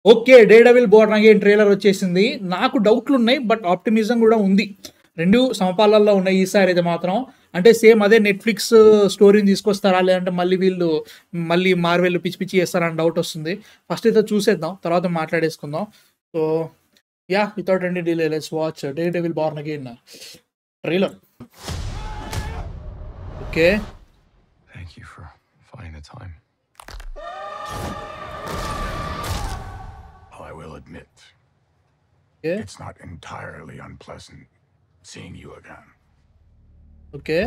Okay. 'Day devil born again' trailer వచ్చేసింది. నాకు డౌట్లున్నాయి. But optimism గూడా ఉంది. 2 సమపాళ్ళల్లో ఉన్నాయి ఈసారైతే మాత్రం. అంటే సేమ్ అదే నెట్‌ఫ్లిక్స్ స్టోరీని తీసుకొస్తారా? లేదంటే మళ్ళీ మార్వెల్ పిచ్చి పిచ్చి చేస్తారా అని డౌటొస్తుంది. ఫస్ట్ అయితే చూసేద్దాం. తర్వాత మాట్లాడేసుకుందాం. So, yeah! Without any delay let's watch 'Daredevil born again' trailer. Okay. Thank you for finding the time. I will admit, okay. it's not entirely unpleasant seeing you again. Okay.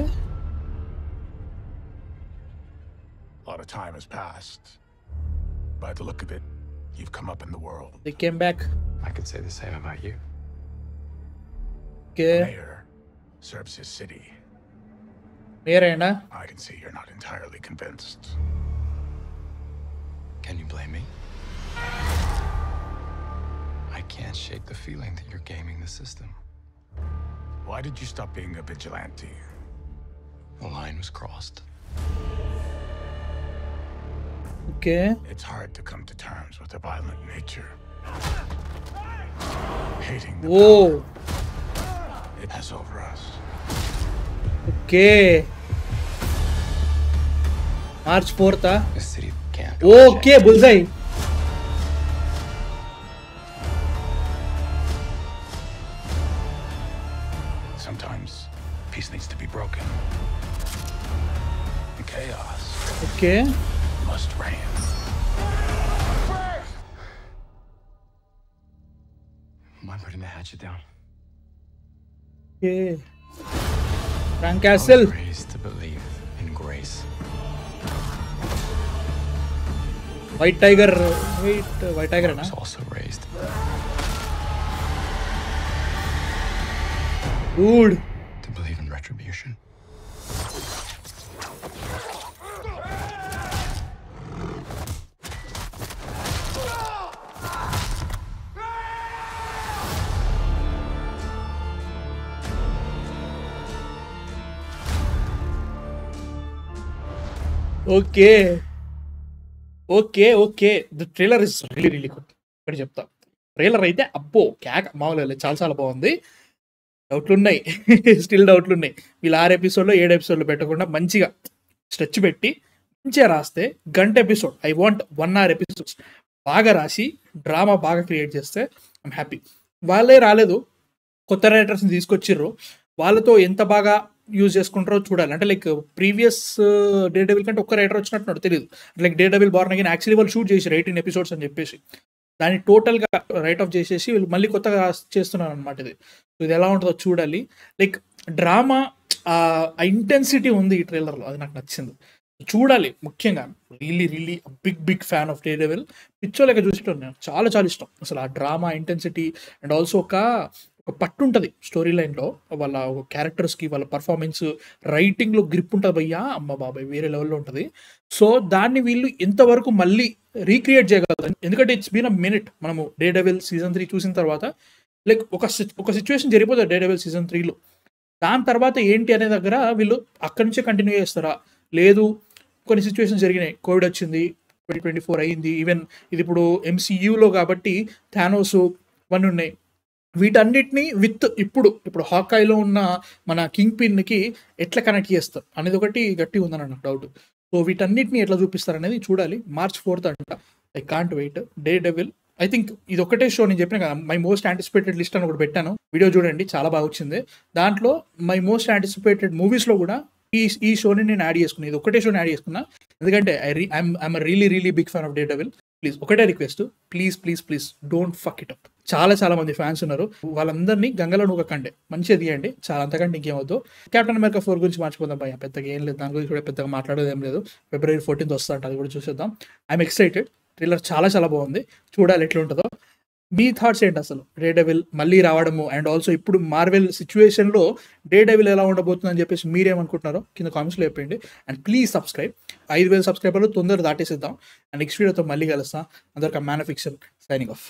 A lot of time has passed. By the look of it, you've come up in the world. They came back. I could say the same about you. Okay. The mayor serves his city. మీరేనా? I can see you're not entirely convinced. Can you blame me? I can't shake the feeling that you're gaming the system. Why did you stop being a vigilante? The line was crossed. Okay. It's hard to come to terms with a violent nature. Hating the oh! power it has over us. Okay. March 4థా? The city can't go okay. Bullseye. Sometimes peace needs to be broken. And chaos okay. must reign. Am I putting the hatchet down? Okay. Frank I Castle. was raised to believe in grace. White tiger. White I టైగరేనా? was also raised dude. to believe in retribution. Okay. Okay. Okay. The trailer is really good. ఒకటి చెప్తా. Trailer అయితే అబ్బో! కేక మామూలుగా లేదు. చాలా చాలా బాగుంది. డౌట్లున్నాయి. స్టిల్ డౌట్లున్నాయి. వీళ్ళు 6 ఎపిసోడ్‌లో 7 ఎపిసోడ్‌లో పెట్టకుండా మంచిగా స్ట్రెచ్ పెట్టి మంచిగా రాస్తే గంట episode. I want 1 hour episodes. బాగా రాసి డ్రామా బాగా క్రియేట్ చేస్తే ఐమ్ హ్యాపీ. వాళ్ళే రాలేదు. కొత్త రైటర్స్‌ని తీసుకొచ్చిర్రు. వాళ్ళతో ఎంత బాగా యూజ్ చేసుకుంటారో చూడాలి. అంటే లైక్ ప్రీవియస్ 'డే డెవిల్' కంటే ఒక్క రైటర్ వచ్చినట్టున్నాడు తెలీదు. Like 'day devil born again' actually వాళ్ళు షూట్ చేసారు 18 ఎపిసోడ్స్ అని చెప్పేసి. దాన్ని టోటల్‌గా రైట్ ఆఫ్ చేసేసి వీళ్ళు మళ్ళీ కొత్తగా చేస్తున్నారనమాట ఇది. సో ఇది ఎలా ఉంటుందో చూడాలి. లైక్ డ్రామా ఆ ఇంటెన్సిటీ ఉంది ఈ ట్రైలర్‌లో. అది నాకు నచ్చింది. చూడాలి ముఖ్యంగా. Really big fan of 'Daredevil'. పిచ్చోలెక్క చూసేటోన్ని నేను. చాలా చాలా ఇష్టం. అసలు ఆ డ్రామా ఇంటెన్సిటీ అండ్ ఆల్సో ఒక పట్టు ఉంటది స్టోరీ లైన్‌లో. వాళ్ళ క్యారెక్టర్స్‌కి వాళ్ళ పెర్ఫార్మెన్స్, రైటింగ్‌లో గ్రిప్ ఉంటది భయ్యా! అమ్మ బాబోయ్! వేరే లెవెల్‌లో ఉంటది. సో దాన్ని వీళ్ళు ఎంతవరకు మళ్ళీ రీక్రియేట్ చేయగలుగుతారు. ఎందుకంటే ఇట్స్ బీన్ అ మినిట్. మనము 'డే డెవిల్' సీజన్ 3 చూసిన తర్వాత లైక్ ఒక సిట్యుయేషన్ జరిగిపోతది 'డే డెవిల్' సీజన్ 3లో. దాని తర్వాత ఏంటి అనే దగ్గర వీళ్ళు అక్కడి నుంచే కంటిన్యూ చేస్తారా? లేదు కొన్ని సిట్యుయేషన్స్ జరిగినాయి. కోవిడ్ వచ్చింది. 2024 అయింది. ఈవెన్ ఇది ఇప్పుడు ఎంసీయూలో కాబట్టి థానోస్ ఇవన్నీ ఉన్నాయి. వీటన్నిటిని విత్ ఇప్పుడు హాకాయ్‌లో ఉన్న మన కింగ్ పిన్‌కి ఎట్లా కనెక్ట్ చేస్తారు అనేది ఒకటి గట్టిగా ఉందని నాకు డౌట్. సో వీటన్నిటిని ఎట్లా చూపిస్తారనేది చూడాలి. మార్చ్ 4థ్ అంట. I can't wait. 'Daredevil' I think ఇది ఒకటే షో నేను చెప్పిన కదా మై మోస్ట్ యాంటిసిపేటెడ్ లిస్ట్ అని ఒకటి పెట్టాను. వీడియో చూడండి చాలా బాగా వచ్చింది. దాంట్లో మై మోస్ట్ యాంటిసిపేటెడ్ మూవీస్‌లో కూడా ఈ షోని నేను యాడ్ చేసుకున్నా. ఇది ఒకటే షోని యాడ్ చేసుకున్నా. ఎందుకంటే I'm really big fan of 'Daredevil'. Please ఒకటే request. Please don't fuck it up. చాలా మంది ఫ్యాన్స్ ఉన్నారు. వాళ్ళందరినీ గంగలో నూకకండి. మంచిగా తీయండి. చాలా అంతకంటే ఇంకేమవుద్దు. 'కెప్టెన్ అమెరికా 4' గురించి మర్చిపోదాం భయ్యా. పెద్దగా ఏం లేదు. దాని గురించి కూడా పెద్దగా మాట్లాడేది ఏం లేదు. February 14th వస్తుందంట. అది కూడా చూసేద్దాం. I'm excited. ట్రైలర్ చాలా బాగుంది. చూడాలి ఎట్లుంటుందో. మీ థాట్స్ ఏంటి అసలు 'డే డెవిల్' మళ్ళీ రావడము అండ్ ఆల్సో ఇప్పుడు మార్వెల్ సిచ్యువేషన్‌లో 'డే డెవిల్' ఎలా ఉండబోతుందని చెప్పేసి మీరేమనుకుంటున్నారో కింద కామెంట్స్‌లో చెప్పండి. And please subscribe. 5,000 సబ్స్క్రైబర్లు తొందరగా దాటేసేద్దాం. అండ్ నెక్స్ట్ వీడియోతో మళ్ళీ కలుస్తా. అందరికీ man of fiction signing off.